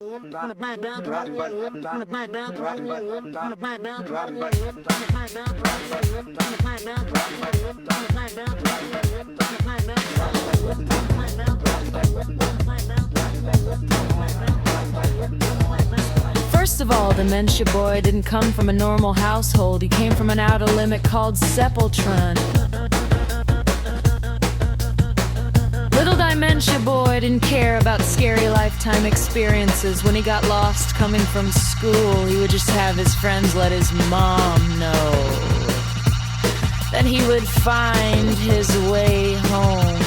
First of all, Dimenshia Boy didn't come from a normal household. He came from an outer limit called Sepultron. Little Dimenshia Boy didn't care about scary lifetime experiences. When he got lost coming from school, he would just have his friends let his mom know. Then he would find his way home.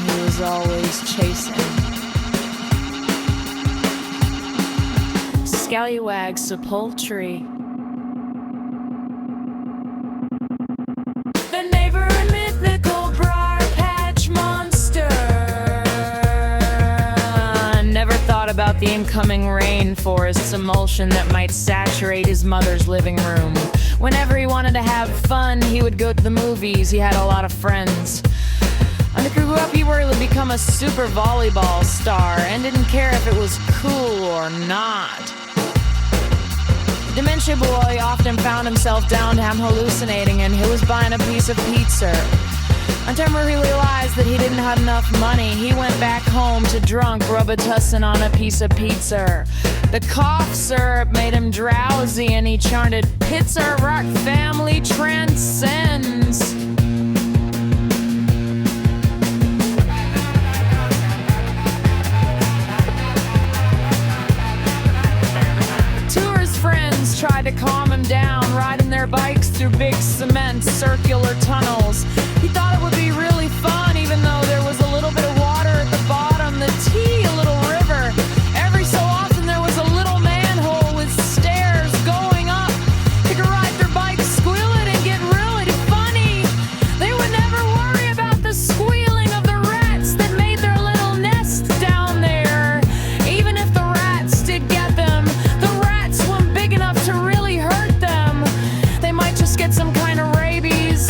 He was always chasing scallywags sepulchre. The neighbor and mythical briar patch monster never thought about the incoming rainforest's emulsion that might saturate his mother's living room. Whenever he wanted to have fun, he would go to the movies. He had a lot of friends. When he grew up, he worried he would become a super volleyball star and didn't care if it was cool or not. Dimenshia Boy often found himself downtown hallucinating, and he was buying a piece of pizza. Until he realized that he didn't have enough money, he went back home to drunk Robitussin on a piece of pizza. The cough syrup made him drowsy, and he chanted, "Pizza Rock family transcends." Tried to calm him down, riding their bikes through big cement circular tunnels. He thought it would be really fun, even though there was a little bit of water at the bottom, the tea, a little river. Every so often there was a little manhole with stairs going up. He could ride their bikes, squeal it, and get really funny. They would never worry about the squealing of the rats that made their little nest down there. Even if the rats did get them, the rats weren't big enough to really hurt them. They might just get some kind of rabies,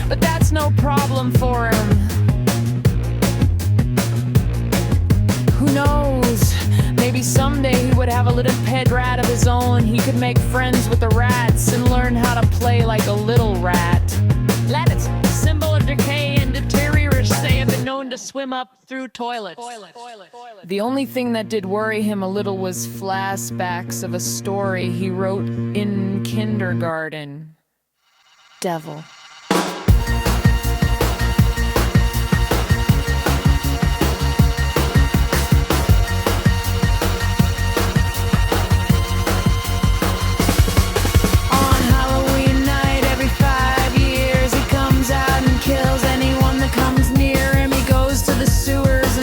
but that's no problem for him. Who knows? Maybe someday he would have a little pet rat of his own. He could make friends with the rats and learn how to play like a little rat. Lattice, symbol of decay and deterioration, have been known to swim up through toilets. The only thing that did worry him a little was flashbacks of a story he wrote in kindergarten. Devil.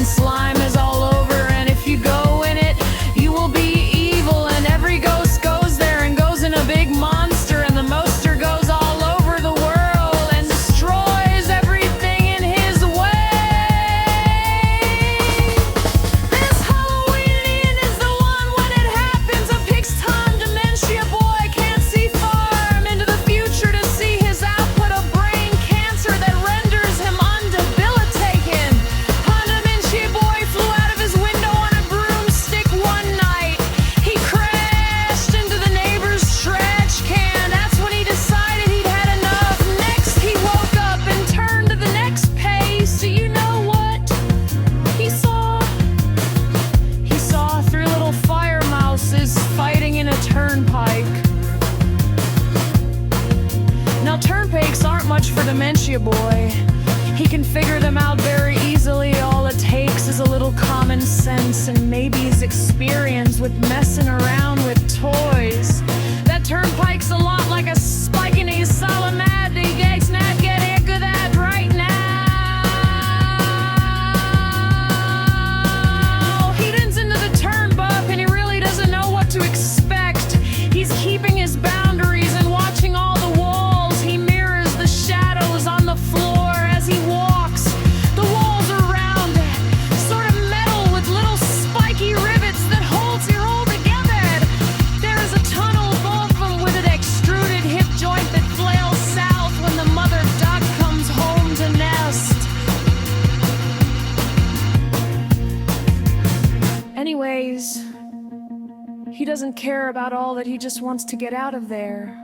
Slime is all over, and if you go in it, you will be evil. And every ghost goes there and goes in a big monster, and the monster goes all over the world and destroys everything in his way. This Halloween is the one when it happens. A pig's time Dimenshia Boy can't see far into the future to see his output of brain cancer that renders him undebilitating. Boy flew out of his window on a broomstick one night. He crashed into the neighbor's trash can. That's when he decided he'd had enough. Next he woke up and turned to the next pace. Do you know what he saw? He saw 3 little fire mouses fighting in a turnpike. Now turnpikes aren't much for Dimenshia Boy. He can figure them out very easily. All it takes is a little common sense and maybe his experience with messing around with toys. That turnpike's a lot like a spike in a salamad. He gets not get it good at right now. He runs into the turn bump and he really doesn't know what to expect. He's keeping his boundaries and watching all the walls. He mirrors the shadows on the floor as he walks. The walls are round, sort of metal with little spiky rivets that holds you all together. He doesn't care about all that, he just wants to get out of there.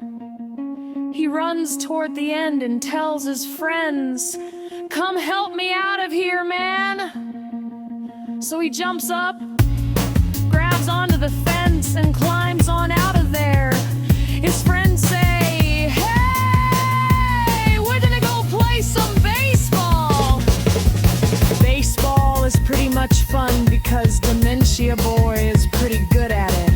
He runs toward the end and tells his friends, "Come help me out of here, man!" So he jumps up, grabs onto the fence, and climbs on out of there. His friends say, "Hey, we're gonna go play some baseball!" Baseball is pretty much fun because Dimenshia Boy is pretty good at it.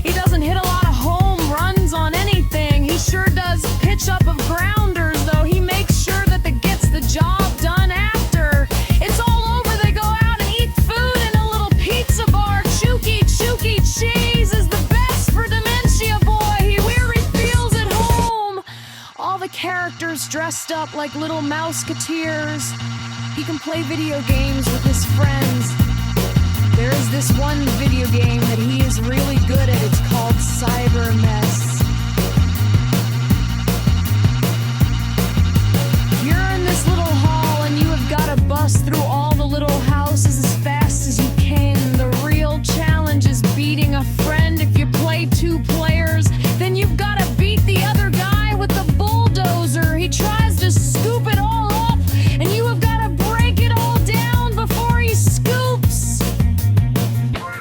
He doesn't hit a lot of home runs on anything. He sure does pitch up of grounders, though. He makes sure that it gets the job done after. It's all over. They go out and eat food in a little pizza bar. Chooky Cheese is the best for Dimenshia Boy. He really feels at home. All the characters dressed up like little mouseketeers. He can play video games with his friends. There is this one video game that he is really good at. It's called Cyber Mess. You're in this little hall and you have got to bust through all the little houses as fast as you can. The real challenge is beating a friend. If you play two players, then you've got to beat the other guy with the bulldozer. He tries to scoop it all up and you have got to break it all down before he scoops.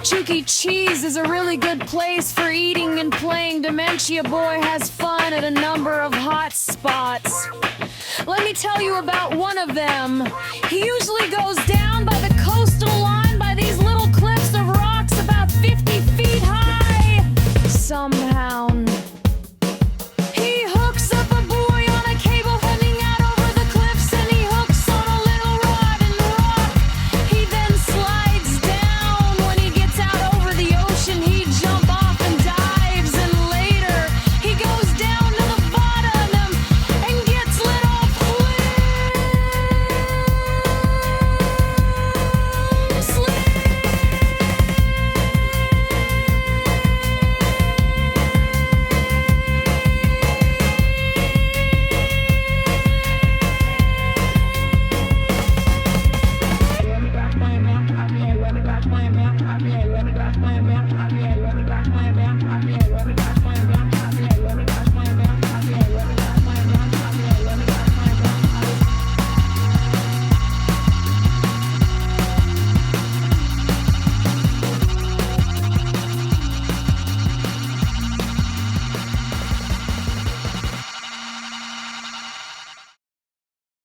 Chooky Cheese is a really good place for eating and playing. Dimenshia Boy has fun at a number of hot spots. Let me tell you about one of them. He usually goes down by the coastal